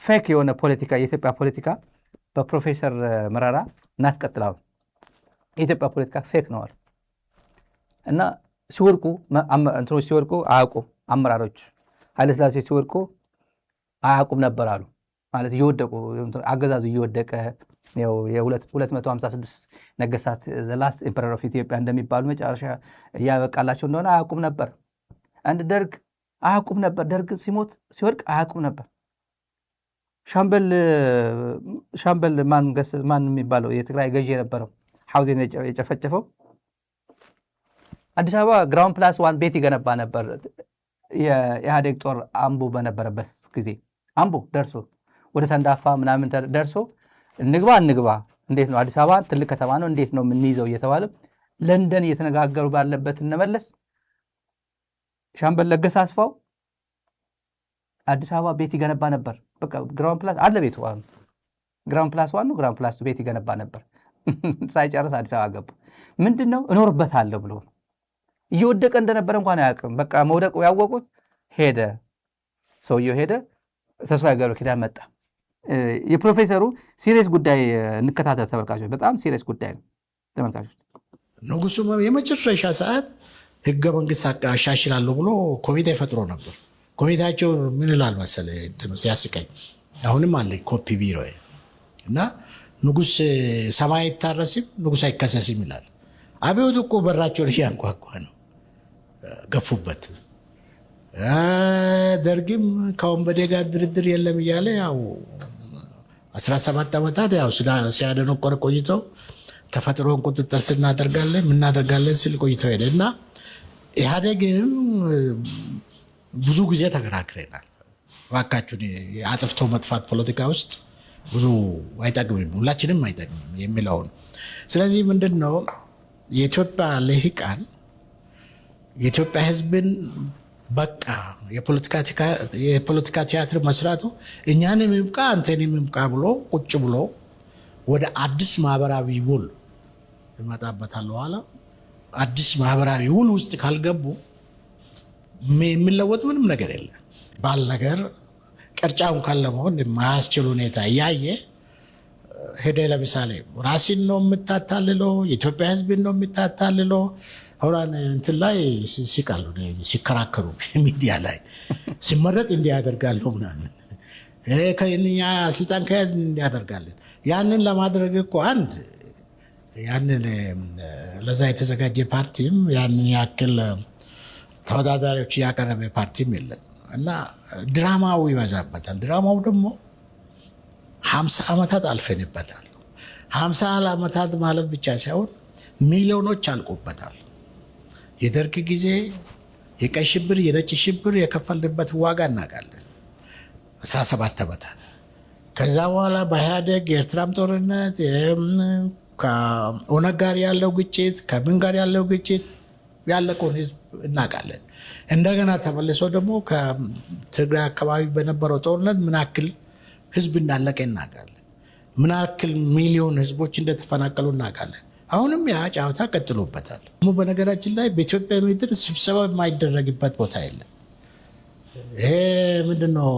ፌክ የሆነ ፖለቲካ የኢትዮጵያ ፖለቲካ በፕሮፌሰር መራራ እናስቀጥላው የኢትዮጵያ ፖለቲካ ፌክ ነው እና ሲወርቁ እንትኖች ሲወርቁ አያውቁ አመራሮች ኃይለ ሥላሴ ሲወርቁ አያውቁም ነበር አሉ ማለት እየወደቁ አገዛዙ እየወደቀ ነው የ256 ነገስታት the last emperor of Ethiopia እንደሚባሉ መጨረሻ ያበቃላቸው እንደሆነ አያውቁም ነበር አንድ ደርግ አያውቁም ነበር ደርግ ሲሞት ሲወርቅ አያውቁም ነበር ሻምበል ማን የሚባለው የትግራይ ገዢ የነበረው ሐውዜን የጨፈጨፈው አዲስ አበባ ግራውንድ ፕላስ 1 ቤት ይገነባ ነበር የኢህአዴግ ጦር አምቦ በነበረበት ጊዜ አምቦ ደርሶ ወደ ሰንዳፋ ምናምን ደርሶ እንግባ እንዴት ነው አዲስ አበባ ትልቅ ከተማ ነው እንዴት ነው የምንይዘው እየተባለ ለንደን እየተነጋገሩ ባለበት እንመለስ ሻምበል ለገሰ አስፋው አዲስ አበባ ቤት ይገነባ ነበር በቃ ግራውንድ ፕላስ አለ ቤቱ ግራውንድ ፕላስ 1 ነው ግራውንድ ፕላስ 2 ቤት ይገነባ ነበር ሳይጨርስ አዲስ አበባ ገባ ምንድነው እኖርበታለሁ ብሎ እየወደቀ እንደነበረ እንኳን አያውቅም በቃ መውደቁ ያወቁት ሄደ ሰውየው ሄደ ተስፋዬ ገብረ ኪዳን መጣ የፕሮፌሰሩ ሲሪየስ ጉዳይ እንከታተል ተመልካቾች በጣም ሲሪየስ ጉዳይ ነው ተመልካቾች ንጉሱ የመጨረሻ ሰዓት ህገ መንግስት አሻሽላለሁ ብሎ ኮሚቴ ፈጥሮ ነበር ኮሚቴያቸው ምን ይላል መሰለህ ሲያስቀኝ አሁንም አለ ኮፒ ቢሮ እና ንጉስ ሰማይ አይታረስም ንጉስ አይከሰስም ይላል አብዮት እኮ በራቸውን እያንኳኳ ነው ገፉበት ደርግም ከወንበዴ ጋር ድርድር የለም እያለ ያው 17 ዓመታት ያው ሲያደነቆር ቆይተው ተፈጥሮን ቁጥጥር እናደርጋለን ሲል ቆይተው ሄደና ኢህአዴግም ብዙ ጊዜ ተከራክረናል ዋካቹን አጥፍቶ መጥፋት ፖለቲካ ውስጥ ብዙ አይጠቅምም ሁላችንም አይጠቅምም የሚለው ነው ስለዚህ ምንድነው የኢትዮጵያ ልሂቃን የኢትዮጵያ ህዝብን በቃ የፖለቲካ ቲያትር መስራቱ እኛንም ይብቃ አንተንም ይብቃ ብሎ ቁጭ ብሎ ወደ አዲስ ማህበራዊ ውል ይመጣበታል ኋላ አዲስ ማህበራዊ ውል ውስጥ ካልገቡ የሚለወጥ ምንም ነገር የለም ባል ነገር ቅርጫውን ካለመሆን የማያስችል ሁኔታ ያየ ሄደ ለምሳሌ ራስን ነው የምታታልለው የኢትዮጵያ ህዝብን ነው የምታታልለው አሁን እንትን ላይ ሲቃሉ ሲከራከሩ ሚዲያ ላይ ሲመረጥ እንዲያደርጋሉ ምናምን ከኛ ስልጣን ከያዝን እንዲያደርጋለን ያንን ለማድረግ እኮ አንድ ያንን ለዛ የተዘጋጀ ፓርቲም ያንን ያክል ተወዳዳሪዎች ያቀረበ ፓርቲም የለም እና ድራማው ይበዛበታል ድራማው ደግሞ 50 ዓመታት አልፈንበታል 50 ዓመታት ማለት ብቻ ሳይሆን ሚሊዮኖች አልቆበታል የደርግ ጊዜ የቀይ ሽብር የነጭ ሽብር የከፈልንበት ዋጋ እናውቃለን 17 ዓመታት ከዛ በኋላ በኢህአዴግ የኤርትራም ጦርነት ከኦነግ ጋር ያለው ግጭት ከምን ጋር ያለው ግጭት ያለቀውን ህዝብ እናውቃለን እንደገና ተመልሶ ደግሞ ከትግራይ አካባቢ በነበረው ጦርነት ምን ያክል ህዝብ እንዳለቀ እናውቃለን ምን ያክል ሚሊዮን ህዝቦች እንደተፈናቀሉ እናውቃለን አሁንም ያ ጫውታ ቀጥሎበታል በነገራችን ላይ በኢትዮጵያ ምድር ስብሰባ የማይደረግበት ቦታ የለም ይሄ ምንድነው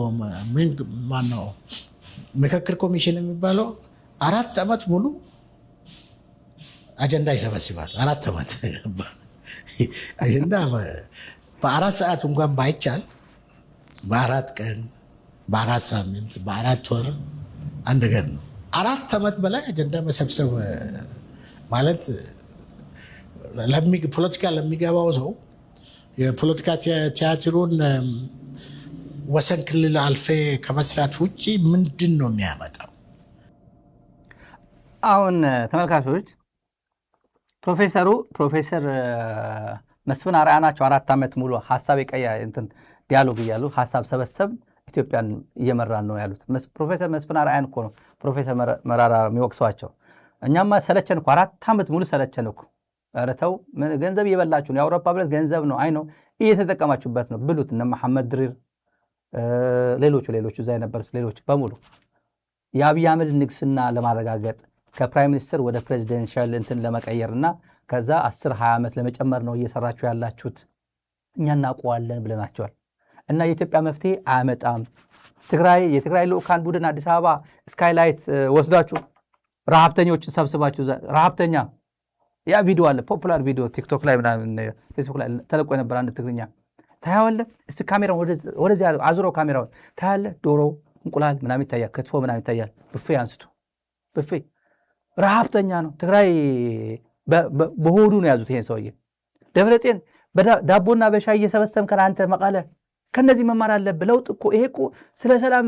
ማነው ምክክር ኮሚሽን የሚባለው 4 ዓመት ሙሉ አጀንዳ ይሰበስባል 4 ዓመት አጀንዳ በ4 ሰዓት እንኳን ባይቻል በ4 ቀን በ4 ሳምንት በ4 ወር አንድ ነገር ነው 4 ዓመት በላይ አጀንዳ መሰብሰብ ማለት ፖለቲካ ለሚገባው ሰው የፖለቲካ ቲያትሩን ወሰን ክልል አልፌ ከመስራት ውጪ ምንድን ነው የሚያመጣው አሁን ተመልካቾች ፕሮፌሰር መስፍን አርአያ ናቸው 4 ዓመት ሙሉ ሐሳብ የቀያ እንትን ዲያሎግ ይያሉ ሐሳብ ሰበሰብ ኢትዮጵያን እየመራን ነው ያሉት ፕሮፌሰር መስፍን አርአያን እኮ ነው ፕሮፌሰር መራራ የሚወቅሷቸው እኛማ ሰለቸን እኮ 4 ዓመት ሙሉ ሰለቸን እኮ ኧረ ተው ገንዘብ እየበላችሁ ነው የአውሮፓ ብረት ገንዘብ ነው አይ ነው እየተጠቀማችሁበት ነው ብሉት እነ መሐመድ ድሪር ሌሎቹ እዛ የነበሩት ሌሎች በሙሉ የአብይ አህመድ ንግስና ለማረጋገጥ ከፕራይም ሚኒስተር ወደ ፕሬዚደንሻል እንትን ለመቀየርና ከዛ 10-20 ዓመት ለመጨመር ነው እየሰራችሁ ያላችሁት እኛ እናውቀዋለን ብለናቸዋል እና የኢትዮጵያ መፍትሄ አያመጣም የትግራይ ልኡካን ቡድን አዲስ አበባ ስካይላይት ወስዳችሁ ረሃብተኞችን ሰብስባችሁ ረሃብተኛ ያ ቪዲዮ አለ ፖፑላር ቪዲዮ ቲክቶክ ላይ ምናምን ፌስቡክ ላይ ተለቆ የነበረ አንድ ትግርኛ ታያለህ። እስቲ ካሜራውን ወደዚህ አዙረው ካሜራውን ታያለህ። ዶሮ እንቁላል ምናምን ይታያል፣ ክትፎ ምናምን ይታያል። ብፌ አንስቶ ብፌ ረሃብተኛ ነው። ትግራይ በሆዱ ነው ያዙት ይሄን ሰውዬ። ደብረጽዮን ዳቦና በሻይ እየሰበሰብከን አንተ መቀለ ከነዚህ መማር አለብህ። ለውጥ እኮ ይሄ እኮ ስለ ሰላም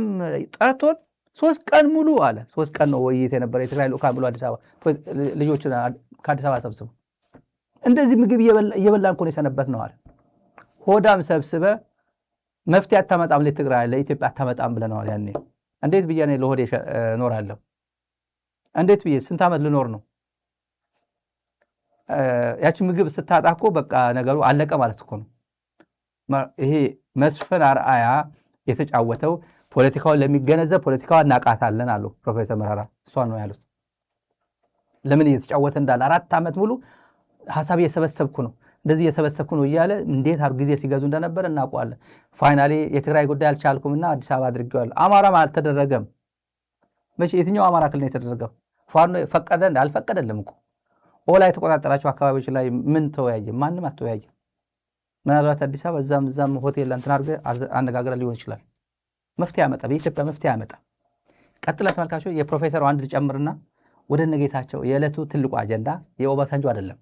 ጠርቶን 3 ቀን ሙሉ አለ 3 ቀን ነው ውይይት የነበረ የትግራይ ልኡካን ብሎ አዲስ አበባ ልጆችን ከአዲስ አበባ ሰብስበው እንደዚህ ምግብ እየበላን እኮ ነው የሰነበት ነው አለ። ሆዳም ሰብስበ መፍትሄ አታመጣም ለትግራይ ለኢትዮጵያ አታመጣም ብለናል ያኔ። እንዴት ብዬ እኔ ለሆዴ እኖራለሁ? እንዴት ብዬ ስንት ዓመት ልኖር ነው? ያቺ ምግብ ስታጣ እኮ በቃ ነገሩ አለቀ ማለት እኮ ነው። ይሄ መስፍን አርአያ የተጫወተው ፖለቲካውን ለሚገነዘብ ፖለቲካውን እናቃታለን አሉ ፕሮፌሰር መራራ። እሷን ነው ያሉት። ለምን እየተጫወተ እንዳለ 4 ዓመት ሙሉ ሐሳብ እየሰበሰብኩ ነው እንደዚህ እየሰበሰብኩ ነው እያለ እንዴት ጊዜ ሲገዙ እንደነበር እናውቀዋለን። ፋይናሊ የትግራይ ጉዳይ አልቻልኩምና አዲስ አበባ አድርጌዋለሁ። አማራም አልተደረገም። መቼ የትኛው አማራ ክልል ነው የተደረገው? ፋኖ ፈቀደ አልፈቀደልም እኮ። ኦላ የተቆጣጠራቸው አካባቢዎች ላይ ምን ተወያየ? ማንም አልተወያየ። ምናልባት አዲስ አበባ እዛም ሆቴል እንትን አድርገህ አነጋግረህ ሊሆን ይችላል። መፍትሄ ያመጣ በኢትዮጵያ መፍትሄ ያመጣ። ቀጥላ ተመልካቾች የፕሮፌሰሩ አንድ ልጨምርና ወደ ነጌታቸው የዕለቱ ትልቁ አጀንዳ የኦባሳንጆ አይደለም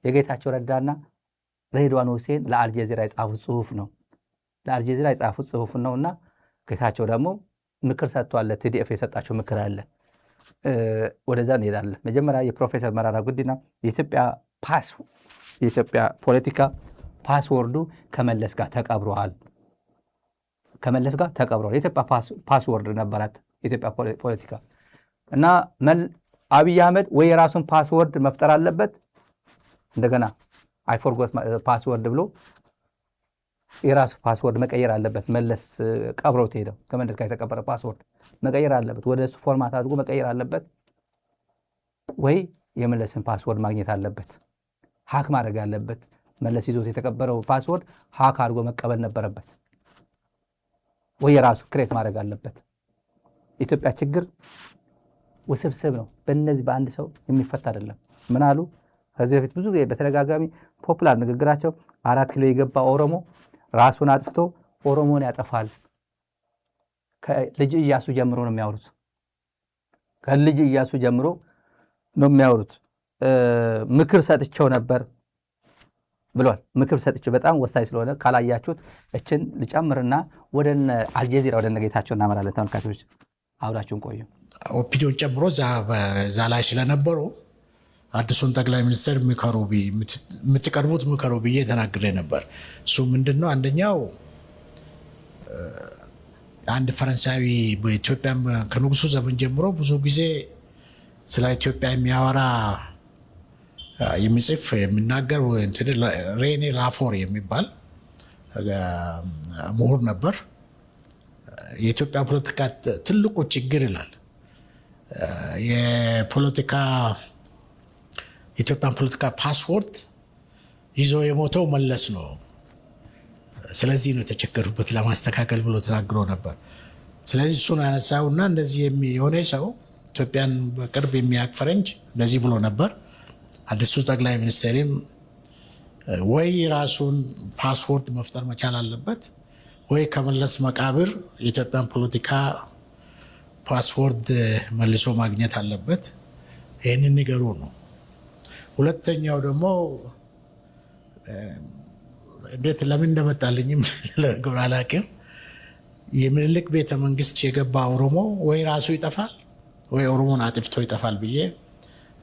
የጌታቸው ረዳና ሬድዋን ሁሴን ለአልጀዚራ የጻፉት ጽሁፍ ነው። ለአልጀዚራ የጻፉት ጽሁፍ ነውና ጌታቸው ደግሞ ምክር ሰጥቷል። ለቲዲኤፍ የሰጣቸው ምክር አለ። ወደዛ እንሄዳለን። መጀመሪያ የፕሮፌሰር መራራ ጉዲና የኢትዮጵያ ፖለቲካ ፓስወርዱ ከመለስ ጋር ተቀብሯል። የኢትዮጵያ ፓስወርድ ነበራት የኢትዮጵያ ፖለቲካ እና አብይ አህመድ ወይ የራሱን ፓስወርድ መፍጠር አለበት። እንደገና አይፎርጎት ፓስወርድ ብሎ የራሱ ፓስወርድ መቀየር አለበት። መለስ ቀብሮት ሄደው ከመለስ ጋር የተቀበረ ፓስወርድ መቀየር አለበት። ወደ እሱ ፎርማት አድርጎ መቀየር አለበት። ወይ የመለስን ፓስወርድ ማግኘት አለበት። ሃክ ማድረግ አለበት። መለስ ይዞት የተቀበረው ፓስወርድ ሃክ አድርጎ መቀበል ነበረበት። ወይ የራሱ ክሬት ማድረግ አለበት። የኢትዮጵያ ችግር ውስብስብ ነው። በእነዚህ በአንድ ሰው የሚፈታ አይደለም። ምን አሉ ከዚህ በፊት ብዙ በተደጋጋሚ ፖፑላር ንግግራቸው 4 ኪሎ የገባ ኦሮሞ ራሱን አጥፍቶ ኦሮሞን ያጠፋል። ከልጅ ኢያሱ ጀምሮ ነው የሚያወሩት። ምክር ሰጥቸው ነበር ብሏል። ምክር ሰጥቸው በጣም ወሳኝ ስለሆነ ካላያችሁት እችን ልጨምርና ወደ አልጀዚራ ወደ ነጌታቸው እናመራለን። ተመልካቾች አብራችሁን ቆዩ። ኦፒዲዮን ጨምሮ እዛ ላይ ስለነበሩ አዲሱን ጠቅላይ ሚኒስትር የምትቀርቡት ምከሩ ብዬ ተናግሬ ነበር። እሱ ምንድን ነው? አንደኛው አንድ ፈረንሳዊ በኢትዮጵያ ከንጉሱ ዘመን ጀምሮ ብዙ ጊዜ ስለ ኢትዮጵያ የሚያወራ የሚጽፍ የሚናገር ሬኔ ላፎር የሚባል ምሁር ነበር። የኢትዮጵያ ፖለቲካ ትልቁ ችግር ይላል የኢትዮጵያን ፖለቲካ ፓስፖርት ይዞ የሞተው መለስ ነው። ስለዚህ ነው የተቸገሩበት ለማስተካከል ብሎ ተናግሮ ነበር። ስለዚህ እሱን ያነሳውና እንደዚህ የሆነ ሰው ኢትዮጵያን በቅርብ የሚያውቅ ፈረንጅ እንደዚህ ብሎ ነበር። አዲሱ ጠቅላይ ሚኒስትርም ወይ ራሱን ፓስፖርት መፍጠር መቻል አለበት ወይ ከመለስ መቃብር የኢትዮጵያን ፖለቲካ ፓስፖርት መልሶ ማግኘት አለበት። ይህንን ንገሩ ነው። ሁለተኛው ደግሞ እንዴት ለምን እንደመጣልኝም ለነገሩ አላውቅም። የምኒልክ ቤተ መንግስት የገባ ኦሮሞ ወይ ራሱ ይጠፋል ወይ ኦሮሞን አጥፍቶ ይጠፋል ብዬ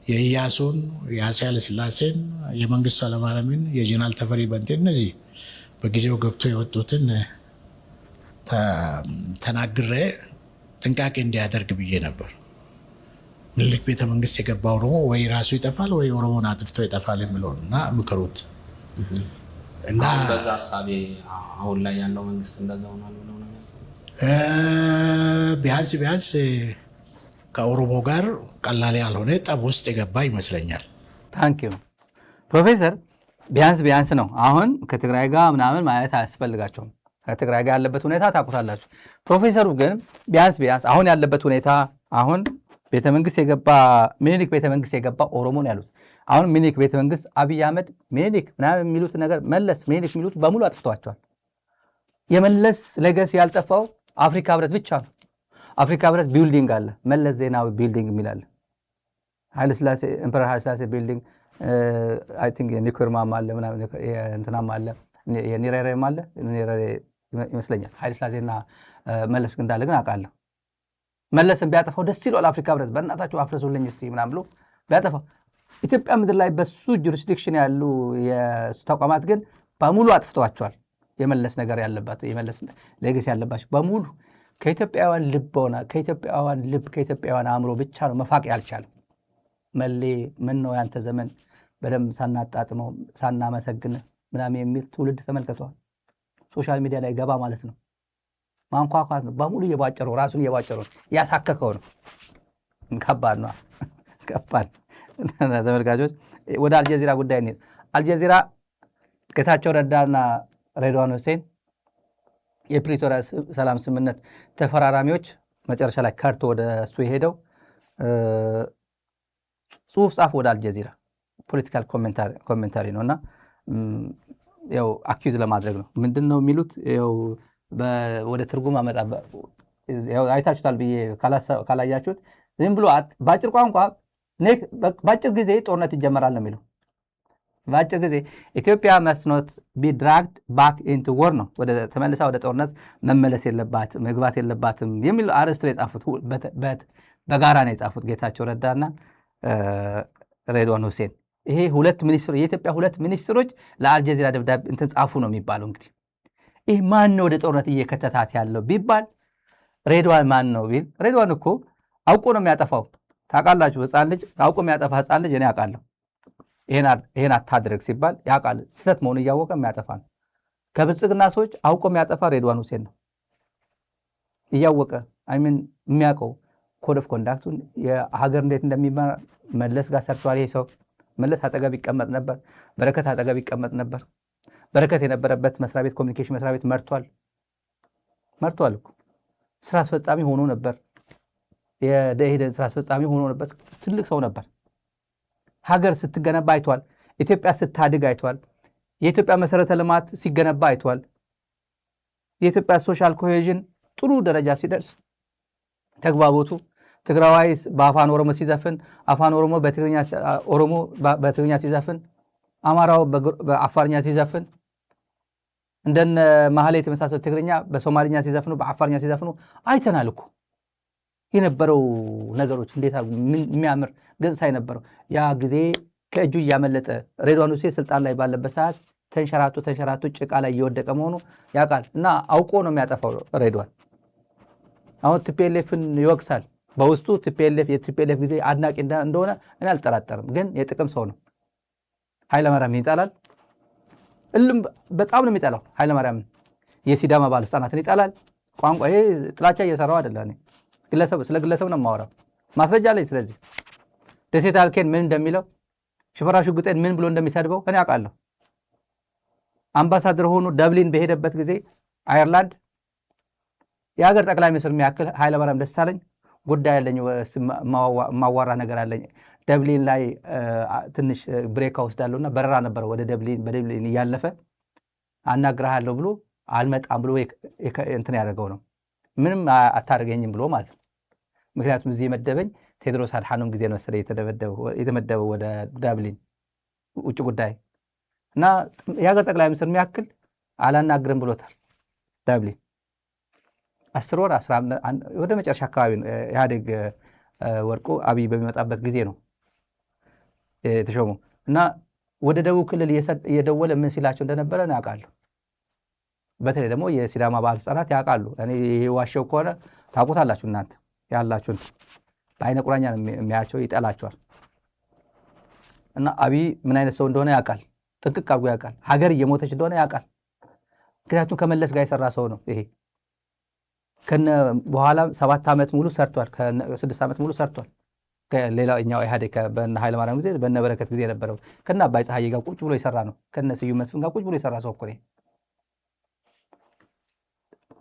የኢያሱን፣ የአፄ ኃይለሥላሴን፣ የመንግስቱ ኃይለማርያምን፣ የጀነራል ተፈሪ በንቴን እነዚህ በጊዜው ገብቶ የወጡትን ተናግሬ ጥንቃቄ እንዲያደርግ ብዬ ነበር። ምኒልክ ቤተ መንግስት የገባ ኦሮሞ ወይ ራሱ ይጠፋል ወይ ኦሮሞን አጥፍቶ ይጠፋል የሚለውን እና ምክሩት እና በዛ ሀሳቤ አሁን ላይ ያለው መንግስት እንደዛ ሆኗል ብለው ነው ቢያንስ ከኦሮሞ ጋር ቀላል ያልሆነ ጠብ ውስጥ የገባ ይመስለኛል። ታንኪዩ ፕሮፌሰር። ቢያንስ ነው። አሁን ከትግራይ ጋር ምናምን ማየት አያስፈልጋቸውም። ትግራይ ጋር ያለበት ሁኔታ ታውቁታላችሁ። ፕሮፌሰሩ ግን ቢያንስ አሁን ያለበት ሁኔታ አሁን ቤተመንግስት የገባ ሚኒሊክ ቤተመንግስት የገባ ኦሮሞ ነው ያሉት። አሁን ሚኒሊክ ቤተመንግስት አብይ አህመድ ሚኒሊክ ምናምን የሚሉት ነገር መለስ ሚኒሊክ የሚሉት በሙሉ አጥፍተዋቸዋል። የመለስ ሌጋሲ ያልጠፋው አፍሪካ ህብረት ብቻ ነው። አፍሪካ ህብረት ቢልዲንግ አለ፣ መለስ ዜናዊ ቢልዲንግ የሚላለ ኃይለስላሴ ኢምፐረር ኃይለስላሴ ቢልዲንግ አይ ቲንክ ኒኩርማም አለ ምናምን እንትናም አለ የኒሬሬም አለ ኒሬሬ ይመስለኛል። ኃይለስላሴና መለስ እንዳለ ግን አውቃለሁ። መለስን ቢያጠፋው ደስ ይለዋል አፍሪካ ህብረት በእናታችሁ አፍርሱልኝ እስቲ ምናምን ብሎ ቢያጠፋው፣ ኢትዮጵያ ምድር ላይ በሱ ጁሪስዲክሽን ያሉ የሱ ተቋማት ግን በሙሉ አጥፍተዋቸዋል። የመለስ ነገር ያለባት የመለስ ሌጋሲ ያለባቸው በሙሉ ከኢትዮጵያውያን ልብ ሆነ ከኢትዮጵያውያን ልብ ከኢትዮጵያውያን አእምሮ ብቻ ነው መፋቅ ያልቻለ። መሌ ምን ነው ያንተ ዘመን በደንብ ሳናጣጥመው ሳናመሰግን ምናምን የሚል ትውልድ ተመልክቷል። ሶሻል ሚዲያ ላይ ገባ ማለት ነው ማንኳኳት ነው በሙሉ እየቧጨረው ራሱን እየቧጨረው ያሳከከው ነው። ከባድ ነው ከባድ። ተመልካቾች ወደ አልጀዚራ ጉዳይ እንሂድ። አልጀዚራ ጌታቸው ረዳና ሬድዋን ሁሴን የፕሪቶሪያ ሰላም ስምምነት ተፈራራሚዎች መጨረሻ ላይ ከርቶ ወደ እሱ የሄደው ጽሁፍ ጻፍ ወደ አልጀዚራ ፖለቲካል ኮሜንታሪ ነውና ያው አኪዩዝ ለማድረግ ነው። ምንድነው የሚሉት? ያው ወደ ትርጉም አመጣ ያው አይታችሁታል ብዬ ካላያችሁት ዝም ብሎ ባጭር ቋንቋ ባጭር ጊዜ ጦርነት ይጀመራል ነው የሚለው። ባጭር ጊዜ ኢትዮጵያ must not be dragged back into war ነው፣ ወደ ተመልሳ ወደ ጦርነት መመለስ የለባትም መግባት የለባትም የሚል አርዕስት ላይ ጻፉት። በጋራ ነው የጻፉት ጌታቸው ረዳና ሬድዋን ሁሴን። ይሄ ሁለት ሚኒስትሮች የኢትዮጵያ ሁለት ሚኒስትሮች ለአልጀዚራ ደብዳቤ እንትን ጻፉ ነው የሚባለው። እንግዲህ ይህ ማን ነው ወደ ጦርነት እየከተታት ያለው ቢባል ሬድዋን ማን ነው ቢል፣ ሬድዋን እኮ አውቆ ነው የሚያጠፋው። ታውቃላችሁ፣ ህፃን ልጅ አውቆ የሚያጠፋ ህፃን ልጅ እኔ አውቃለሁ። ይሄን አታድርግ ሲባል ያውቃል፣ ስህተት መሆኑ እያወቀ የሚያጠፋ ነው። ከብልጽግና ሰዎች አውቆ የሚያጠፋ ሬድዋን ሁሴን ነው። እያወቀ አይምን የሚያውቀው ኮድ ኦፍ ኮንዳክቱን የሀገር እንዴት እንደሚመራ መለስ ጋር ሰርቷል። ይሄ ሰው መለስ አጠገብ ይቀመጥ ነበር፣ በረከት አጠገብ ይቀመጥ ነበር። በረከት የነበረበት መስሪያ ቤት ኮሚኒኬሽን መስሪያ ቤት መርቷል እኮ ስራ አስፈጻሚ ሆኖ ነበር። የደኢህዴን ስራ አስፈጻሚ ሆኖ ነበር። ትልቅ ሰው ነበር። ሀገር ስትገነባ አይቷል። ኢትዮጵያ ስታድግ አይቷል። የኢትዮጵያ መሰረተ ልማት ሲገነባ አይቷል። የኢትዮጵያ ሶሻል ኮሄዥን ጥሩ ደረጃ ሲደርስ ተግባቦቱ ትግራዋይ በአፋን ኦሮሞ ሲዘፍን አፋን ኦሮሞ በትግርኛ ሲዘፍን አማራው በአፋርኛ ሲዘፍን እንደነ ማህሌ የተመሳሰሉ ትግርኛ በሶማሊኛ ሲዘፍኑ በአፋርኛ ሲዘፍኑ አይተናል እኮ። የነበረው ነገሮች እንዴት የሚያምር ገጽታ የነበረው ያ ጊዜ ከእጁ እያመለጠ ሬድዋን ሁሴን ስልጣን ላይ ባለበት ሰዓት ተንሸራቶ ጭቃ ላይ እየወደቀ መሆኑ ያውቃል እና አውቆ ነው የሚያጠፋው ሬድዋን። አሁን ቲፒኤልኤፍን ይወቅሳል። በውስጡ የቲፒኤልኤፍ ጊዜ አድናቂ እንደሆነ እኔ አልጠራጠርም። ግን የጥቅም ሰው ነው። ኃይለማርያምን ይጣላል። በጣም ነው የሚጠላው ኃይለማርያምን። የሲዳማ ባለስልጣናትን ይጣላል። ቋንቋ ይሄ ጥላቻ እየሰራው አይደለም። ስለ ግለሰብ ነው የማወራው። ማስረጃ ላይ ስለዚህ ደሴት አልኬን ምን እንደሚለው ሽፈራ ሽጉጤን ምን ብሎ እንደሚሰድበው እኔ አውቃለሁ። አምባሳደር ሆኖ ደብሊን በሄደበት ጊዜ አየርላንድ የሀገር ጠቅላይ ሚኒስትር የሚያክል ኃይለማርያም ደሳለኝ ጉዳይ ያለኝ ማዋራ ነገር አለኝ ደብሊን ላይ ትንሽ ብሬክ ወስዳለሁና በረራ ነበር ወደ በደብሊን እያለፈ አናግራሃለሁ ብሎ አልመጣም ብሎ እንትን ያደርገው ነው። ምንም አታርገኝም ብሎ ማለት ነው። ምክንያቱም እዚህ የመደበኝ ቴድሮስ አድሓኖም ጊዜ ነው መሰለኝ የተመደበው ወደ ዳብሊን ውጭ ጉዳይ እና የሀገር ጠቅላይ ሚኒስትር የሚያክል አላናግርም ብሎታል። ዳብሊን 10 ወር ወደ መጨረሻ አካባቢ ነው ኢህአዴግ ወርቁ አብይ በሚመጣበት ጊዜ ነው የተሾመው እና ወደ ደቡብ ክልል እየደወለ ምን ሲላቸው እንደነበረ ያውቃለሁ። በተለይ ደግሞ የሲዳማ ባለስልጣናት ያውቃሉ። እኔ ዋሸው ከሆነ ታውቁታላችሁ እናንተ ያላችሁን። በአይነ ቁራኛ ነው የሚያቸው፣ ይጠላቸዋል። እና አብይ ምን አይነት ሰው እንደሆነ ያውቃል፣ ጥንቅቅ አድርጎ ያውቃል። ሀገር እየሞተች እንደሆነ ያውቃል። ምክንያቱም ከመለስ ጋር የሰራ ሰው ነው ይሄ። ከነ በኋላ 7 ዓመት ሙሉ ሰርቷል፣ ከ6 ዓመት ሙሉ ሰርቷል። ሌላኛው ኢህአዴግ በእነ ኃይለማርያም ጊዜ በእነ በረከት ጊዜ የነበረው ከነ አባይ ፀሐዬ ጋር ቁጭ ብሎ የሰራ ነው። ከነ ስዩም መስፍን ጋር ቁጭ ብሎ የሰራ ሰው እኮ ነው።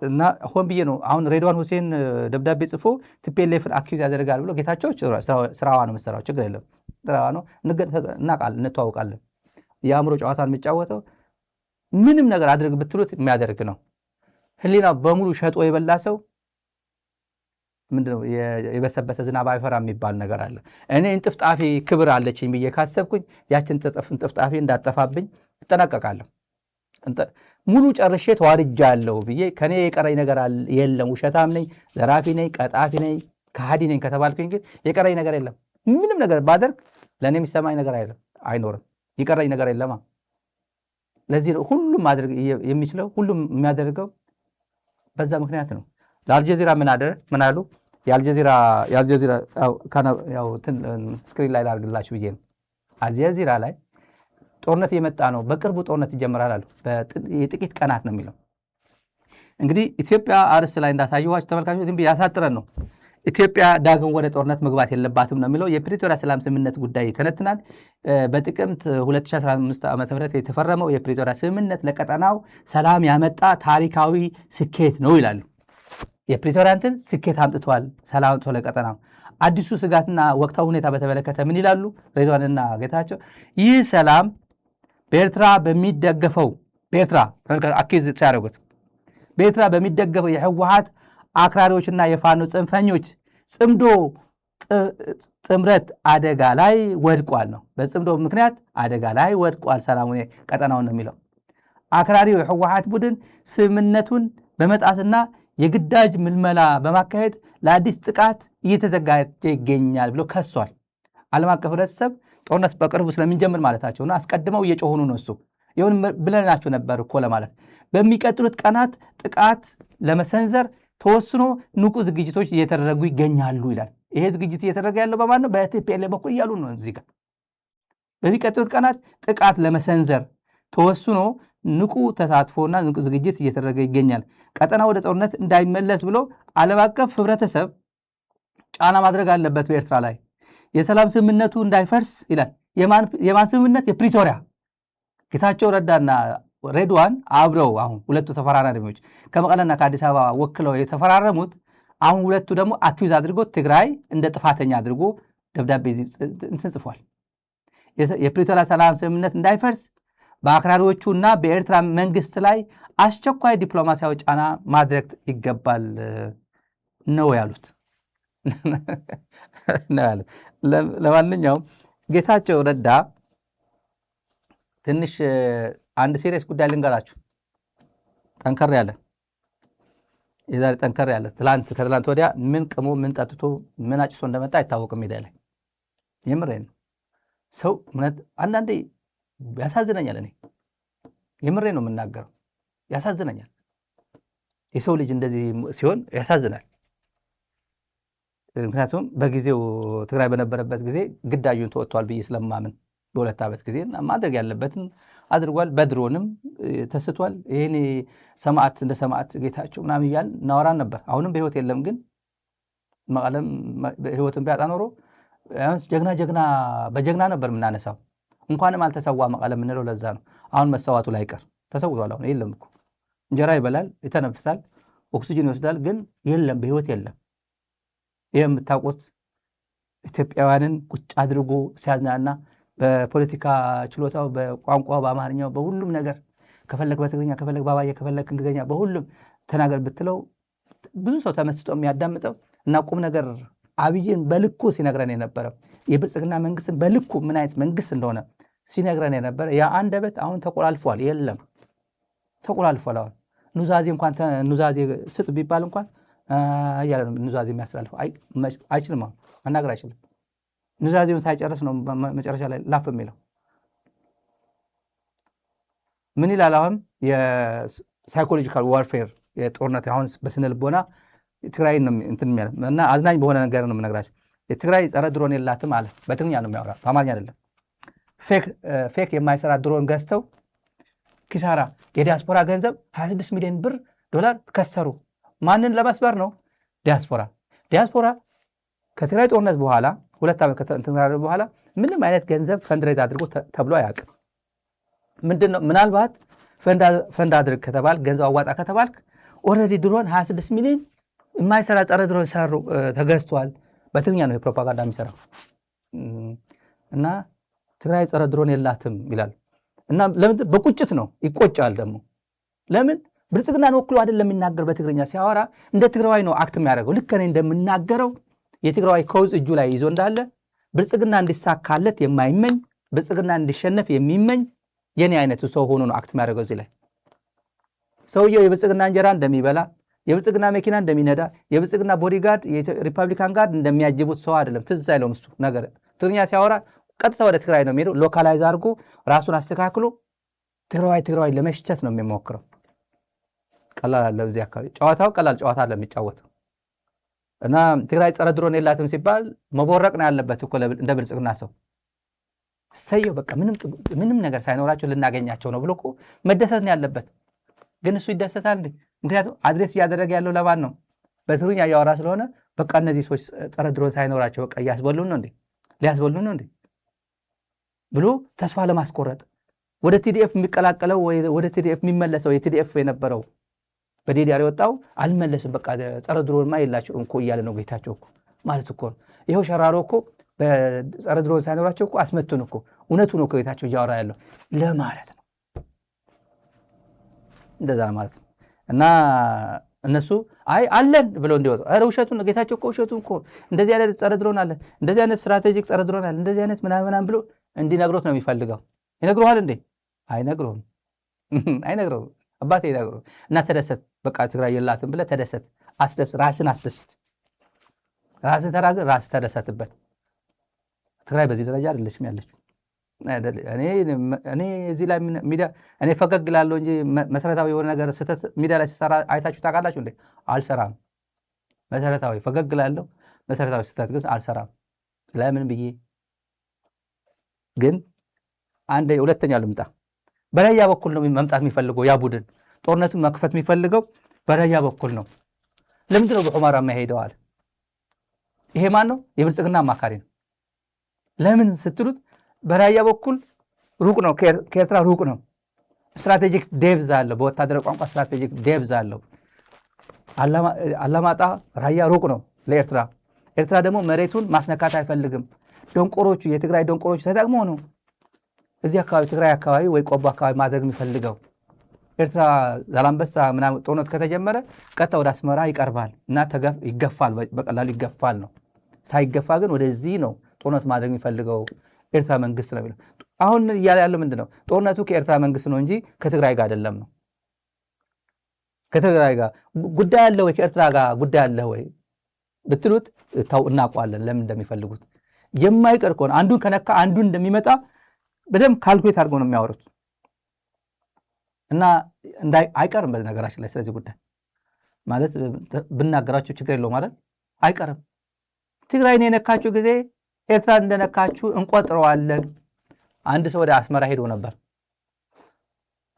እና ሆን ብዬ ነው አሁን ሬድዋን ሁሴን ደብዳቤ ጽፎ ቲፒኤልኤፍን አኪዝ ያደርጋል ብሎ ጌታቸው ስራዋ ነው የምትሰራው፣ ችግር የለም ስራዋ ነው፣ እናውቃለን፣ እንተዋውቃለን። የአእምሮ ጨዋታን የሚጫወተው ምንም ነገር አድርግ ብትሉት የሚያደርግ ነው። ህሊና በሙሉ ሸጦ የበላ ሰው ምንድነው የበሰበሰ ዝናብ አይፈራ የሚባል ነገር አለ። እኔ እንጥፍጣፊ ክብር አለችኝ ብዬ ካሰብኩኝ ያችን እንጥፍጣፊ እንዳጠፋብኝ እጠነቀቃለሁ። ሙሉ ጨርሼ ተዋርጃለሁ ብዬ ከኔ የቀረኝ ነገር የለም። ውሸታም ነኝ፣ ዘራፊ ነኝ፣ ቀጣፊ ነኝ፣ ከሃዲ ነኝ ከተባልኩኝ ግን የቀረኝ ነገር የለም። ምንም ነገር ባደርግ ለእኔ የሚሰማኝ ነገር አይኖርም። የቀረኝ ነገር የለማ። ለዚህ ነው ሁሉም ማድረግ የሚችለው ሁሉም የሚያደርገው በዛ ምክንያት ነው። ለአልጀዚራ ምን አሉ? የአልጀዚራ ስክሪን ላይ ላድርግላችሁ ብዬ ነው። አልጀዚራ ላይ ጦርነት የመጣ ነው፣ በቅርቡ ጦርነት ይጀምራል አሉ። የጥቂት ቀናት ነው የሚለው። እንግዲህ ኢትዮጵያ አርዕስት ላይ እንዳሳየኋችሁ ተመልካቾች ዝም ብዬ ያሳጥረን ነው። ኢትዮጵያ ዳግም ወደ ጦርነት መግባት የለባትም ነው የሚለው። የፕሪቶሪያ ሰላም ስምምነት ጉዳይ ይተነትናል። በጥቅምት 2015 ዓ.ም የተፈረመው የፕሪቶሪያ ስምምነት ለቀጠናው ሰላም ያመጣ ታሪካዊ ስኬት ነው ይላሉ። የፕሪቶሪያ እንትን ስኬት አምጥቷል፣ ሰላም አምጥቶ ለቀጠናው። አዲሱ ስጋትና ወቅታዊ ሁኔታ በተመለከተ ምን ይላሉ ሬድዋንና ጌታቸው? ይህ ሰላም በኤርትራ በሚደገፈው አኪዝ ሲያደርጉት በኤርትራ በሚደገፈው የህወሓት አክራሪዎችና የፋኖ ጽንፈኞች ጽምዶ ጥምረት አደጋ ላይ ወድቋል ነው። በጽምዶ ምክንያት አደጋ ላይ ወድቋል ሰላሙ ቀጠናውን ነው የሚለው። አክራሪው የህወሓት ቡድን ስምምነቱን በመጣስና የግዳጅ ምልመላ በማካሄድ ለአዲስ ጥቃት እየተዘጋጀ ይገኛል ብሎ ከሷል። ዓለም አቀፍ ህብረተሰብ ጦርነት በቅርቡ ስለሚጀምር ማለታቸውና አስቀድመው እየጮሆኑ ነው። እሱ ይሁን ብለናቸው ነበር እኮ ለማለት በሚቀጥሉት ቀናት ጥቃት ለመሰንዘር ተወስኖ ንቁ ዝግጅቶች እየተደረጉ ይገኛሉ ይላል። ይሄ ዝግጅት እየተደረገ ያለው በማን ነው? በቲፒኤልኤፍ በኩል እያሉ ነው። እዚህ ጋር በሚቀጥሉት ቀናት ጥቃት ለመሰንዘር ተወስኖ ንቁ ተሳትፎና ንቁ ዝግጅት እየተደረገ ይገኛል። ቀጠና ወደ ጦርነት እንዳይመለስ ብሎ ዓለም አቀፍ ህብረተሰብ ጫና ማድረግ አለበት በኤርትራ ላይ። የሰላም ስምምነቱ እንዳይፈርስ ይላል። የማን ስምምነት? የፕሪቶሪያ። ጌታቸው ረዳና ሬድዋን አብረው አሁን ሁለቱ ተፈራራሚዎች ከመቀለና ከአዲስ አበባ ወክለው የተፈራረሙት አሁን ሁለቱ ደግሞ አኪዝ አድርጎ ትግራይ እንደ ጥፋተኛ አድርጎ ደብዳቤ እንትን ጽፏል። የፕሪቶሪያ ሰላም ስምምነት እንዳይፈርስ በአክራሪዎቹና በኤርትራ መንግስት ላይ አስቸኳይ ዲፕሎማሲያዊ ጫና ማድረግ ይገባል ነው ያሉት። ለማንኛውም ጌታቸው ረዳ ትንሽ አንድ ሲሪየስ ጉዳይ ልንገራችሁ። ጠንከር ያለ የዛሬ ጠንከር ያለ ከትላንት ወዲያ ምን ቅሞ ምን ጠጥቶ ምን አጭሶ እንደመጣ አይታወቅም። ሜዳ ላይ የምሬን ነው። ሰው እውነት አንዳንዴ ያሳዝነኛል። እኔ የምሬ ነው የምናገረው፣ ያሳዝነኛል። የሰው ልጅ እንደዚህ ሲሆን ያሳዝናል። ምክንያቱም በጊዜው ትግራይ በነበረበት ጊዜ ግዳጁን ተወጥቷል ብዬ ስለማምን በሁለት ዓመት ጊዜ ማድረግ ያለበትን አድርጓል። በድሮንም ተስቷል። ይህን ሰማዕት እንደ ሰማዕት ጌታቸው ምናምን እያልን እናወራን ነበር። አሁንም በህይወት የለም፣ ግን መቀለም ህይወትን ቢያጣ ኖሮ ጀግና በጀግና ነበር የምናነሳው። እንኳንም አልተሰዋ መቀለም የምንለው ለዛ ነው። አሁን መሰዋቱ ላይ ቀር ተሰውቷል። አሁን የለም እኮ እንጀራ ይበላል፣ ይተነፍሳል፣ ኦክሲጅን ይወስዳል፣ ግን የለም፣ በህይወት የለም። ይህ የምታውቁት ኢትዮጵያውያንን ቁጭ አድርጎ ሲያዝናና በፖለቲካ ችሎታው፣ በቋንቋው፣ በአማርኛው፣ በሁሉም ነገር ከፈለግ በትግርኛ ከፈለግ ባባየ ከፈለግ እንግሊዝኛ በሁሉም ተናገር ብትለው ብዙ ሰው ተመስጦ የሚያዳምጠው እና ቁም ነገር አብይን በልኩ ሲነግረን የነበረ የብልጽግና መንግስትን በልኩ ምን አይነት መንግስት እንደሆነ ሲነግረን የነበረ ያ አንደበት አሁን ተቆላልፏል። የለም ተቆላልፏል። አሁን ኑዛዜ እንኳን ኑዛዜ ስጥ ቢባል እንኳን እያለ ነው ኑዛዜ የሚያስተላልፈው። አይችልም፣ አሁን መናገር አይችልም። ኑዛዜውን ሳይጨርስ ነው መጨረሻ ላይ ላፍ የሚለው። ምን ይላል? አሁን የሳይኮሎጂካል ዋርፌር የጦርነት አሁን በስነ ልቦና ትግራይ ነው እንትን የሚያለ እና አዝናኝ በሆነ ነገር ነው የምነግራቸው። የትግራይ ጸረ ድሮን የላትም አለ። በትግርኛ ነው የሚያወራ፣ በአማርኛ አይደለም። ፌክ የማይሰራ ድሮን ገዝተው ኪሳራ፣ የዲያስፖራ ገንዘብ 26 ሚሊዮን ብር ዶላር ከሰሩ። ማንን ለመስበር ነው? ዲያስፖራ ከትግራይ ጦርነት በኋላ 2 ዓመት ከተንተራረ በኋላ ምንም አይነት ገንዘብ ፈንድሬዝ አድርጎ ተብሎ አያውቅም። ምንድነው ምናልባት ፈንድ አድርግ ከተባል ገንዘብ አዋጣ ከተባልክ ኦልሬዲ ድሮን 26 ሚሊዮን የማይሰራ ጸረ ድሮን ተገዝቷል። በትግርኛ ነው የፕሮፓጋንዳ የሚሰራው እና ትግራይ ጸረ ድሮን የላትም ይላል። እና ለምን በቁጭት ነው ይቆጫል። ደግሞ ለምን ብልጽግናን ወክሎ አይደለም የሚናገር በትግርኛ ሲያወራ እንደ ትግራዋይ ነው አክት የሚያደርገው። ልክ እኔ እንደምናገረው የትግራዋይ ከውዝ እጁ ላይ ይዞ እንዳለ ብልጽግና እንዲሳካለት የማይመኝ ብልጽግና እንዲሸነፍ የሚመኝ የኔ አይነቱ ሰው ሆኖ ነው አክት የሚያደርገው። እዚህ ላይ ሰውየው የብልጽግና እንጀራ እንደሚበላ የብልጽግና መኪና እንደሚነዳ የብልጽግና ቦዲጋርድ የሪፐብሊካን ጋርድ እንደሚያጅቡት ሰው አይደለም። ትዝ አይለውም እሱ ነገር። ትግርኛ ሲያወራ ቀጥታ ወደ ትግራይ ነው የሚሄደው። ሎካላይዝ አድርጎ ራሱን አስተካክሎ ትግራዋይ ለመሽቸት ነው የሚሞክረው። ቀላል አለ እዚህ አካባቢ ጨዋታው ቀላል ጨዋታ አለ የሚጫወተው እና ትግራይ ጸረ ድሮን የላትም ሲባል መቦረቅ ነው ያለበት እኮ እንደ ብልጽግና ሰው። ሰየው በቃ ምንም ነገር ሳይኖራቸው ልናገኛቸው ነው ብሎ እኮ መደሰት ነው ያለበት። ግን እሱ ይደሰታል እንዴ? ምክንያቱም አድሬስ እያደረገ ያለው ለማን ነው? በትግርኛ እያወራ ስለሆነ በቃ እነዚህ ሰዎች ጸረ ድሮን ሳይኖራቸው በቃ እያስበሉን ነው እንዴ? ሊያስበሉን ነው እንዴ ብሎ ተስፋ ለማስቆረጥ ወደ ቲዲኤፍ የሚቀላቀለው ወደ ቲዲኤፍ የሚመለሰው የቲዲኤፍ የነበረው በዲዲአር የወጣው አልመለስም በቃ ጸረ ድሮንማ የላቸው እኮ እያለ ነው ጌታቸው እኮ ማለት እኮ ነው። ይኸው ሸራሮ እኮ በጸረ ድሮን ሳይኖራቸው እኮ አስመቱን እኮ እውነቱን እኮ ጌታቸው እያወራ ያለው ለማለት ነው። እንደዛ ማለት ነው። እና እነሱ አይ አለን ብለው እንዲወጡ ኧረ ውሸቱን ጌታቸው እኮ ውሸቱን እኮ እንደዚህ አይነት ጸረ ድሮን አለ፣ እንደዚህ አይነት ስትራቴጂክ ጸረ ድሮን አለ፣ እንደዚህ አይነት ምናምን ብሎ እንዲነግሮት ነው የሚፈልገው። ይነግሩሃል እንዴ? አይነግሩም። አይነግሩም። አባቴ ይነግሩ እና ተደሰት በቃ ትግራይ የላትም ብለህ ተደሰት፣ አስደስት፣ ራስን አስደስት፣ ራስን ተናገር፣ ራስን ተደሰትበት። ትግራይ በዚህ ደረጃ አይደለችም ያለችው። እኔ እዚህ ላይ ሚዲያ እኔ ፈገግ እላለሁ እንጂ መሰረታዊ የሆነ ነገር ስህተት ሚዲያ ላይ ሲሰራ አይታችሁ ታውቃላችሁ እንዴ? አልሰራም። መሰረታዊ ፈገግ እላለሁ፣ መሰረታዊ ስህተት ግን አልሰራም። ለምን ብዬ ግን አንዴ ሁለተኛው ልምጣ። በራያ በኩል ነው መምጣት የሚፈልገው ያ ቡድን ጦርነቱን መክፈት የሚፈልገው በራያ በኩል ነው። ለምንድን ነው በሑመራ የማይሄደው አለ። ይሄ ማን ነው? የብልጽግና አማካሪ ነው። ለምን ስትሉት በራያ በኩል ሩቅ ነው፣ ከኤርትራ ሩቅ ነው። ስትራቴጂክ ዴብዝ አለው፣ በወታደራዊ ቋንቋ ስትራቴጂክ ዴብዝ አለው። አላማጣ ራያ ሩቅ ነው ለኤርትራ። ኤርትራ ደግሞ መሬቱን ማስነካት አይፈልግም። ደንቆሮቹ የትግራይ ደንቆሮቹ ተጠቅሞ ነው እዚህ አካባቢ ትግራይ አካባቢ ወይ ቆቦ አካባቢ ማድረግ የሚፈልገው። ኤርትራ ዛላምበሳ ምናምን ጦርነት ከተጀመረ ቀጥታ ወደ አስመራ ይቀርባል እና ይገፋል፣ በቀላሉ ይገፋል ነው። ሳይገፋ ግን ወደዚህ ነው ጦርነት ማድረግ የሚፈልገው ኤርትራ መንግስት ነው የሚለው። አሁን እያለ ያለው ምንድን ነው? ጦርነቱ ከኤርትራ መንግስት ነው እንጂ ከትግራይ ጋር አይደለም ነው። ከትግራይ ጋር ጉዳይ አለ ወይ ከኤርትራ ጋር ጉዳይ አለ ወይ ብትሉት እናውቀዋለን ለምን እንደሚፈልጉት። የማይቀር ከሆነ አንዱን ከነካ አንዱን እንደሚመጣ በደንብ ካልኩሌት አድርገው ነው የሚያወሩት እና አይቀርም በዚህ ነገራችን ላይ። ስለዚህ ጉዳይ ማለት ብናገራችሁ ችግር የለው ማለት አይቀርም። ትግራይን የነካችሁ ጊዜ ኤርትራን እንደነካችሁ እንቆጥረዋለን። አንድ ሰው ወደ አስመራ ሄዶ ነበር፣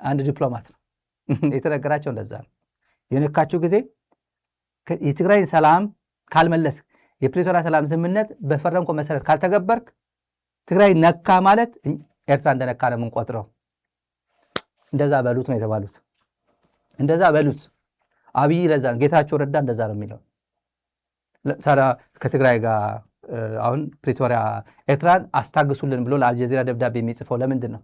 አንድ ዲፕሎማት ነው የተነገራቸው እንደዛ ነው። የነካችሁ ጊዜ የትግራይን ሰላም ካልመለስ የፕሪቶሪያ ሰላም ስምምነት በፈረምኮ መሰረት ካልተገበርክ ትግራይ ነካ ማለት ኤርትራ እንደነካ ነው የምንቆጥረው። እንደዛ በሉት ነው የተባሉት። እንደዛ በሉት አብይ ለዛ ጌታቸው ረዳ እንደዛ ነው የሚለው። ከትግራይ ጋር አሁን ፕሪቶሪያ ኤርትራን አስታግሱልን ብሎ ለአልጀዚራ ደብዳቤ የሚጽፈው ለምንድን ነው?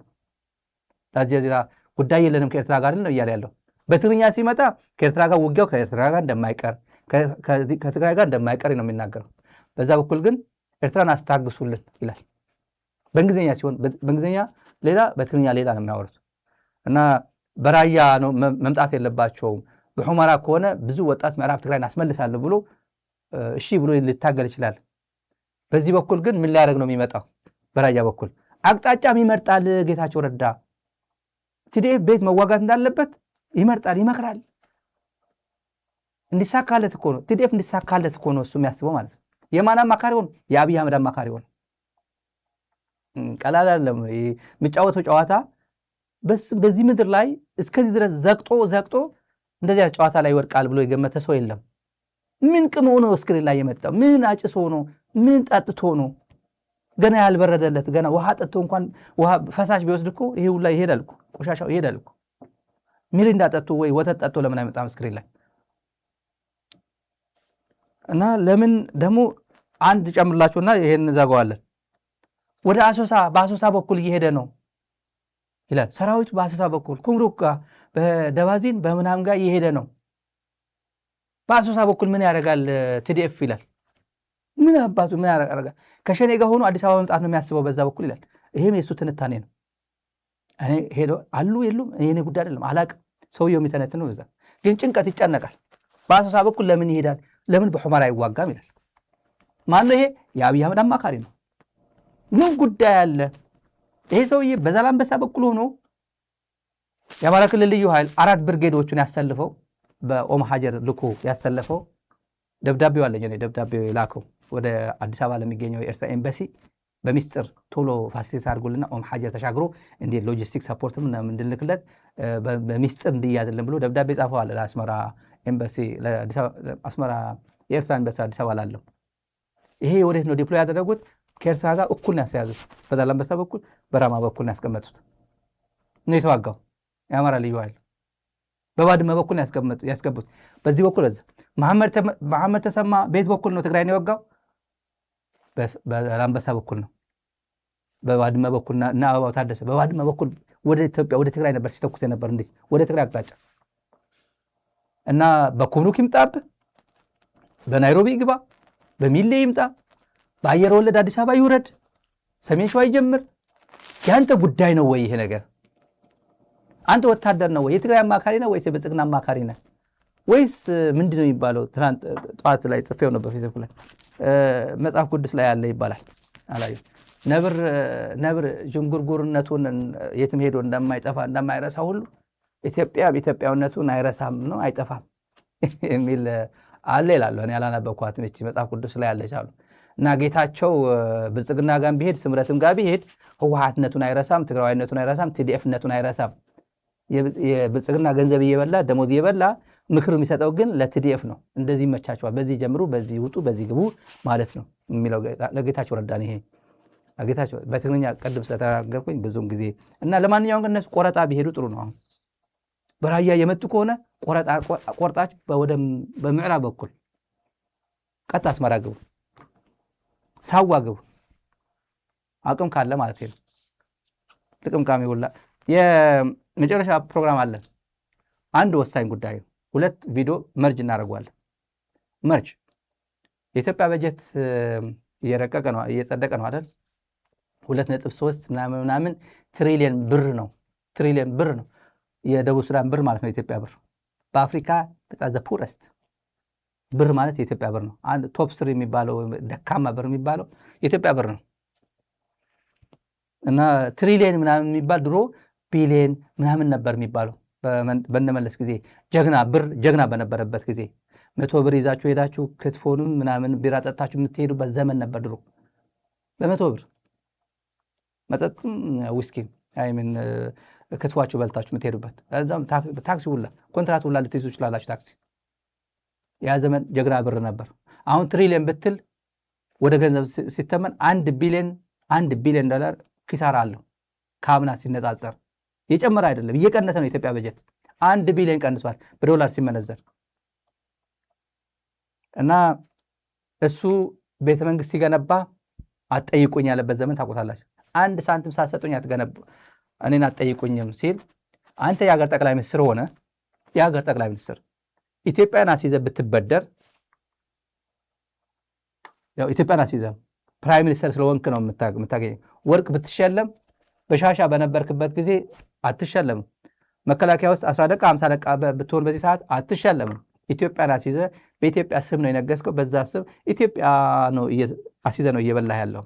ለአልጀዚራ ጉዳይ የለንም ከኤርትራ ጋር ነው እያለ ያለው። በትግርኛ ሲመጣ ከኤርትራ ጋር ውጊያው ከኤርትራ ጋር እንደማይቀር ከትግራይ ጋር እንደማይቀር ነው የሚናገረው። በዛ በኩል ግን ኤርትራን አስታግሱልን ይላል። በእንግሊዝኛ ሲሆን በእንግሊዝኛ ሌላ፣ በትግርኛ ሌላ ነው የሚያወሩት። እና በራያ ነው መምጣት የለባቸውም። በሑመራ ከሆነ ብዙ ወጣት ምዕራብ ትግራይን አስመልሳለሁ ብሎ እሺ ብሎ ሊታገል ይችላል። በዚህ በኩል ግን ምን ሊያደርግ ነው የሚመጣው? በራያ በኩል አቅጣጫም ይመርጣል ጌታቸው ረዳ። ቲዲኤፍ ቤት መዋጋት እንዳለበት ይመርጣል፣ ይመክራል። እንዲሳካለት እኮ ነው ቲዲኤፍ እንዲሳካለት እኮ ነው እሱ የሚያስበው ማለት ነው። የማን አማካሪ ሆነ? የአብይ አህመድ አማካሪ ሆነ። ቀላል አይደለም የሚጫወተው ጨዋታ። በዚህ ምድር ላይ እስከዚህ ድረስ ዘቅጦ እንደዚያ ጨዋታ ላይ ይወድቃል ብሎ የገመተ ሰው የለም። ምን ቅም ሆኖ እስክሪን ላይ የመጣው? ምን አጭሶ ነው? ምን ጠጥቶ ነው? ገና ያልበረደለት ገና ውሃ ጠጥቶ እንኳን ውሃ ፈሳሽ ቢወስድ እኮ ይሄው ላይ ይሄዳል እኮ ቆሻሻው ይሄዳል እኮ። ሚሪንዳ ጠጥቶ ወይ ወተት ጠጥቶ ለምን አይመጣም እስክሪን ላይ? እና ለምን ደግሞ አንድ ጨምርላችሁና ይሄን ዘጋዋለን። ወደ አሶሳ በአሶሳ በኩል እየሄደ ነው ይላል ሰራዊቱ። በአሶሳ በኩል ኩምሩክ ጋር በደባዚን በምናም ጋር እየሄደ ነው። በአሶሳ በኩል ምን ያደርጋል TDF ይላል። ምን አባቱ ምን ያደርጋል? ከሸኔ ጋር ሆኖ አዲስ አበባ መምጣት ነው የሚያስበው በዛ በኩል ይላል። ይሄም የሱ ትንታኔ ነው። እኔ ሄዶ አሉ የሉም የኔ ጉዳይ አይደለም አላቅም። ሰውየው የሚተነትን ነው። በዛ ግን ጭንቀት ይጨነቃል። በአሶሳ በኩል ለምን ይሄዳል? ለምን በሑመራ አይዋጋም ይላል። ማን ነው ይሄ? የአብይ አህመድ አማካሪ ነው። ምን ጉዳይ አለ? ይሄ ሰውዬ በዛላምበሳ በኩል ሆኖ የአማራ ክልል ልዩ ኃይል 4 ብርጌዶችን ያሰልፈው በኦም ሀጀር ልኮ ያሰለፈው ደብዳቤው አለኝ እኔ ደብዳቤው ላከው ወደ አዲስ አበባ ለሚገኘው የኤርትራ ኤምባሲ በሚስጥር ቶሎ ፋሲሊቲ አድርጎልና ኦም ሀጀር ተሻግሮ እንደ ሎጂስቲክ ሰፖርትም እንድንልክለት በሚስጥር እንዲያዝልን ብሎ ደብዳቤ ጻፈዋል ለአስመራ ኤምባሲ አስመራ የኤርትራ ኤምባሲ አዲስ አበባ ላለው። ይሄ ወዴት ነው ዲፕሎይ ያደረጉት? ከኤርትራ ጋር እኩል ነው ያስያዙት። በዛላምበሳ በኩል በራማ በኩል ነው ያስቀመጡት። ነው የተዋጋው የአማራ ልዩ ኃይል። በባድመ በኩል ነው ያስገቡት። በዚህ በኩል እዛ መሐመድ ተሰማ ቤት በኩል ነው ትግራይ ነው የወጋው። በዛላምበሳ በኩል ነው። በባድመ በኩል እና አበባው ታደሰ በባድመ በኩል ወደ ኢትዮጵያ ወደ ትግራይ ነበር ሲተኩስ ነበር። እንዴት ወደ ትግራይ አቅጣጫ እና በኩምሩክ ይምጣብ፣ በናይሮቢ ይግባ፣ በሚሌ ይምጣ፣ በአየር ወለድ አዲስ አበባ ይውረድ፣ ሰሜን ሸዋ ይጀምር፣ ያንተ ጉዳይ ነው ወይ ይሄ ነገር? አንተ ወታደር ነው ወይ? የትግራይ አማካሪ ነው ወይስ የብልጽግና አማካሪ ነው ወይስ ምንድነው የሚባለው? ትናንት ጠዋት ላይ ጽፌው ነበር ፌስቡክ ላይ መጽሐፍ ቅዱስ ላይ ያለ ይባላል አላዩ ነብር ዥንጉርጉርነቱን የትም ሄዶ እንደማይጠፋ እንደማይረሳ ሁሉ ኢትዮጵያዊነቱን አይረሳም ነው አይጠፋም የሚል አለ ይላሉ። እኔ ያላነበብኳትም እቺ መጽሐፍ ቅዱስ ላይ ያለች አሉ። እና ጌታቸው ብልጽግና ጋር ቢሄድ ስምረትም ጋር ቢሄድ ህወሓትነቱን አይረሳም፣ ትግራዋይነቱን አይረሳም፣ TDFነቱን አይረሳም። የብልጽግና ገንዘብ እየበላ ደሞዝ እየበላ ምክር የሚሰጠው ግን ለTDF ነው። እንደዚህ ይመቻቸዋል፣ በዚህ ጀምሩ፣ በዚህ ውጡ፣ በዚህ ግቡ ማለት ነው የሚለው ለጌታቸው ረዳን። ይሄ ጌታቸው በትግርኛ ቀድም ስለተናገርኩኝ ብዙም ጊዜ እና ለማንኛውም እነሱ ቆረጣ ቢሄዱ ጥሩ ነው። አሁን በራያ የመጡ ከሆነ ቆርጣች በምዕራብ በኩል ቀጥ አስመራ ግቡ፣ ሳዋ ግቡ፣ አቅም ካለ ማለት ነው። ልቅምቃሚ ሁላ የመጨረሻ ፕሮግራም አለ። አንድ ወሳኝ ጉዳይ 2 ቪዲዮ መርጅ እናደርገዋለን። መርጅ የኢትዮጵያ በጀት እየረቀቀ ነው እየጸደቀ ነው አይደል? 2.3 ምናምን ትሪሊየን ብር ነው። ትሪሊየን ብር ነው የደቡብ ሱዳን ብር ማለት ነው። የኢትዮጵያ ብር በአፍሪካ በጣም ዘ ፑረስት ብር ማለት የኢትዮጵያ ብር ነው። አንድ ቶፕ 3 የሚባለው ደካማ ብር የሚባለው የኢትዮጵያ ብር ነው። እና ትሪሊየን ምናምን የሚባል ድሮ ቢሊየን ምናምን ነበር የሚባለው በነመለስ ጊዜ ጀግና በነበረበት ጊዜ 100 ብር ይዛችሁ ሄዳችሁ ክትፎንም ምናምን ቢራ ጠጣችሁ የምትሄዱበት ዘመን ነበር ድሮ። በ100 ብር መጠጥም ዊስኪም አይምን ክትፏችሁ በልታችሁ የምትሄዱበት እዛም ታክሲ ሁላ ኮንትራት ሁላ ልትይዙ ይችላላችሁ። ታክሲ ያ ዘመን ጀግና ብር ነበር። አሁን ትሪሊየን ብትል ወደ ገንዘብ ሲተመን 1 ቢሊዮን ዶላር ኪሳራ አለው። ከአምና ሲነጻጸር የጨመረ አይደለም እየቀነሰ ነው። የኢትዮጵያ በጀት 1 ቢሊዮን ቀንሷል በዶላር ሲመነዘር። እና እሱ ቤተ መንግስት ሲገነባ አትጠይቁኝ ያለበት ዘመን ታውቁታላችሁ። 1 ሳንቲም ሳትሰጡኝ አትገነቡ እኔን አትጠይቁኝም ሲል አንተ የሀገር ጠቅላይ ሚኒስትር ሆነ የሀገር ጠቅላይ ሚኒስትር ኢትዮጵያን አስይዘህ ብትበደር ያው ኢትዮጵያን አስይዘህ ፕራይም ሚኒስተር ስለሆንክ ነው የምታገኘው። ወርቅ ብትሸለም በሻሻ በነበርክበት ጊዜ አትሸለምም። መከላከያ ውስጥ 10 ደቂቃ 50 ደቂቃ ብትሆን በዚህ ሰዓት አትሸለምም። ኢትዮጵያን አስይዘህ በኢትዮጵያ ስም ነው የነገስከው። በዛ ስም ኢትዮጵያ ነው አስይዘህ ነው እየበላህ ያለው።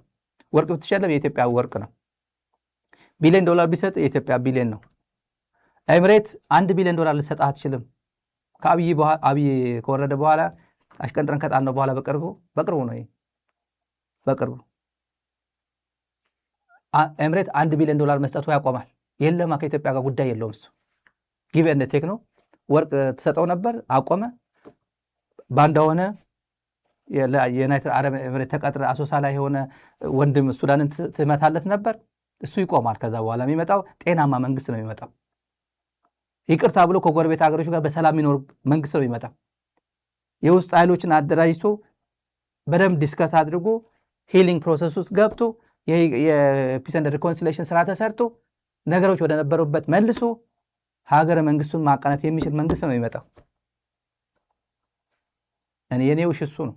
ወርቅ ብትሸለም የኢትዮጵያ ወርቅ ነው። ቢሊዮን ዶላር ቢሰጥ የኢትዮጵያ ቢሊዮን ነው። ኤምሬት 1 ቢሊዮን ዶላር ልሰጥ አትችልም። ከአብይ ከወረደ በኋላ አሽቀንጥረን ከጣልነው በኋላ በቅርቡ ነው በቅርቡ ኤምሬት 1 ቢሊዮን ዶላር መስጠቱ ያቆማል። የለማ ከኢትዮጵያ ጋር ጉዳይ የለውም እሱ ጊቭ ኤንድ ቴክ ነው። ወርቅ ትሰጠው ነበር አቆመ። ባንዳ ሆነ። የዩናይትድ አረብ ኤምሬት ተቀጥረ አሶሳ ላይ የሆነ ወንድም ሱዳንን ትመታለት ነበር። እሱ ይቆማል። ከዛ በኋላ የሚመጣው ጤናማ መንግስት ነው የሚመጣው። ይቅርታ ብሎ ከጎረቤት ሀገሮች ጋር በሰላም የሚኖር መንግስት ነው የሚመጣው። የውስጥ ኃይሎችን አደራጅቶ በደንብ ዲስከስ አድርጎ ሂሊንግ ፕሮሰስ ውስጥ ገብቶ የፒስ ኤንድ ሪኮንሲሌሽን ስራ ተሰርቶ ነገሮች ወደ ነበሩበት መልሶ ሀገረ መንግስቱን ማቃናት የሚችል መንግስት ነው የሚመጣው። የኔው እሱ ነው።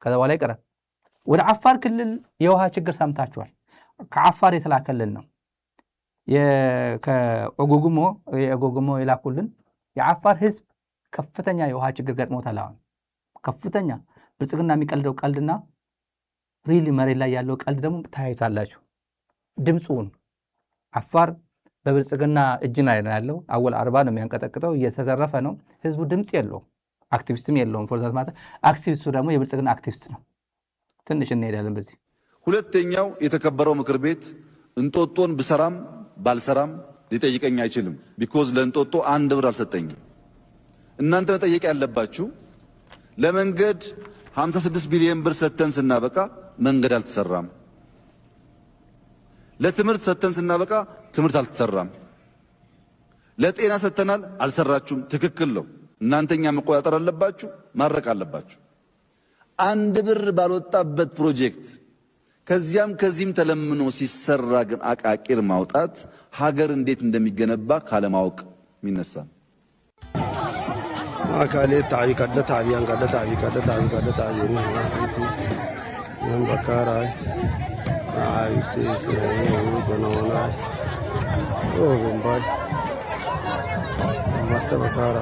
ከዛ በኋላ ይቀራል። ወደ አፋር ክልል የውሃ ችግር ሰምታችኋል። ከአፋር የተላከልን ነው። ከኦጎጉሞ የላኩልን የአፋር ህዝብ ከፍተኛ የውሃ ችግር ገጥሞታል። አሁን ከፍተኛ ብልጽግና የሚቀልደው ቀልድና ሪሊ መሬት ላይ ያለው ቀልድ ደግሞ ታያዩታላችሁ። ድምፁን አፋር በብልጽግና እጅ ላይ ነው ያለው። አወል አርባ ነው የሚያንቀጠቅጠው፣ እየተዘረፈ ነው። ህዝቡ ድምፅ የለውም፣ አክቲቪስትም የለውም። ፎርዛት ማለት አክቲቪስቱ ደግሞ የብልጽግና አክቲቪስት ነው። ትንሽ እንሄዳለን በዚህ። ሁለተኛው የተከበረው ምክር ቤት እንጦጦን ብሰራም ባልሰራም ሊጠይቀኝ አይችልም። ቢኮዝ ለእንጦጦ 1 ብር አልሰጠኝም። እናንተ መጠየቅ ያለባችሁ ለመንገድ 56 ቢሊዮን ብር ሰጥተን ስናበቃ መንገድ አልተሰራም። ለትምህርት ሰጥተን ስናበቃ ትምህርት አልተሰራም። ለጤና ሰጥተናል፣ አልሰራችሁም። ትክክል ነው። እናንተኛ መቆጣጠር አለባችሁ፣ ማድረቅ አለባችሁ። 1 ብር ባልወጣበት ፕሮጀክት ከዚያም ከዚህም ተለምኖ ሲሰራ ግን አቃቂር ማውጣት ሀገር እንዴት እንደሚገነባ ካለማወቅ የሚነሳ አካሌ ታቢ ካደ ታቢያን ካደ ታቢ ካደ ታቢ ካደ ታቢ ነው በካራይ አይቴ ስለኔ በነውናት ቦምባይ ማተበካራ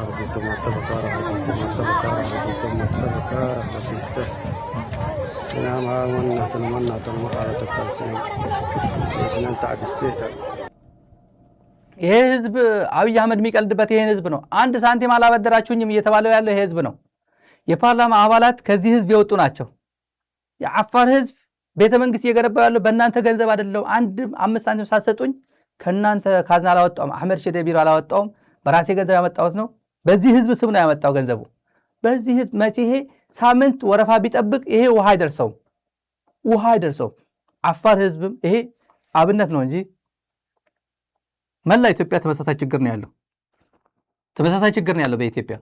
ማተበካራ ማተበካራ ማተበካራ ይሄ ህዝብ አብይ አህመድ የሚቀልድበት ይሄን ህዝብ ነው። 1 ሳንቲም አላበደራችሁኝም እየተባለው ያለው ይሄ ህዝብ ነው። የፓርላማ አባላት ከዚህ ህዝብ የወጡ ናቸው። የአፋር ህዝብ ቤተ መንግስት እየገነባ ያለው በእናንተ ገንዘብ አይደለም። 5 ሳንቲም ሳትሰጡኝ ከእናንተ ካዝና አላወጣውም፣ አህመድ ሸዴ ቢሮ አላወጣውም፣ በራሴ ገንዘብ ያመጣሁት ነው። በዚህ ህዝብ ስም ነው ያመጣው ገንዘቡ። በዚህ ህዝብ መቼ ይሄ ሳምንት ወረፋ ቢጠብቅ ይሄ ውሃ አይደርሰው። አፋር ህዝብም ይሄ አብነት ነው እንጂ መላ ኢትዮጵያ ተመሳሳይ ችግር ነው ያለው። በኢትዮጵያ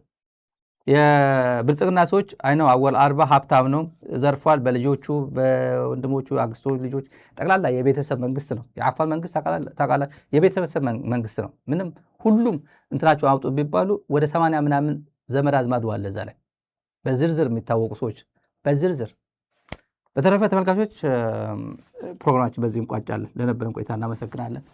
የብልጽግና ሰዎች አይነው አወል አርባ ሀብታም ነው፣ ዘርፏል። በልጆቹ በወንድሞቹ አግስቶች ልጆች ጠቅላላ የቤተሰብ መንግስት ነው። የአፋር መንግስት ታቃላ የቤተሰብ መንግስት ነው። ምንም ሁሉም እንትናቸው አውጡ ቢባሉ ወደ 80 ምናምን ዘመድ አዝማዱ አለ እዛ ላይ በዝርዝር የሚታወቁ ሰዎች በዝርዝር። በተረፈ ተመልካቾች ፕሮግራማችን በዚህ እንቋጫለን። ለነበረን ቆይታ እናመሰግናለን።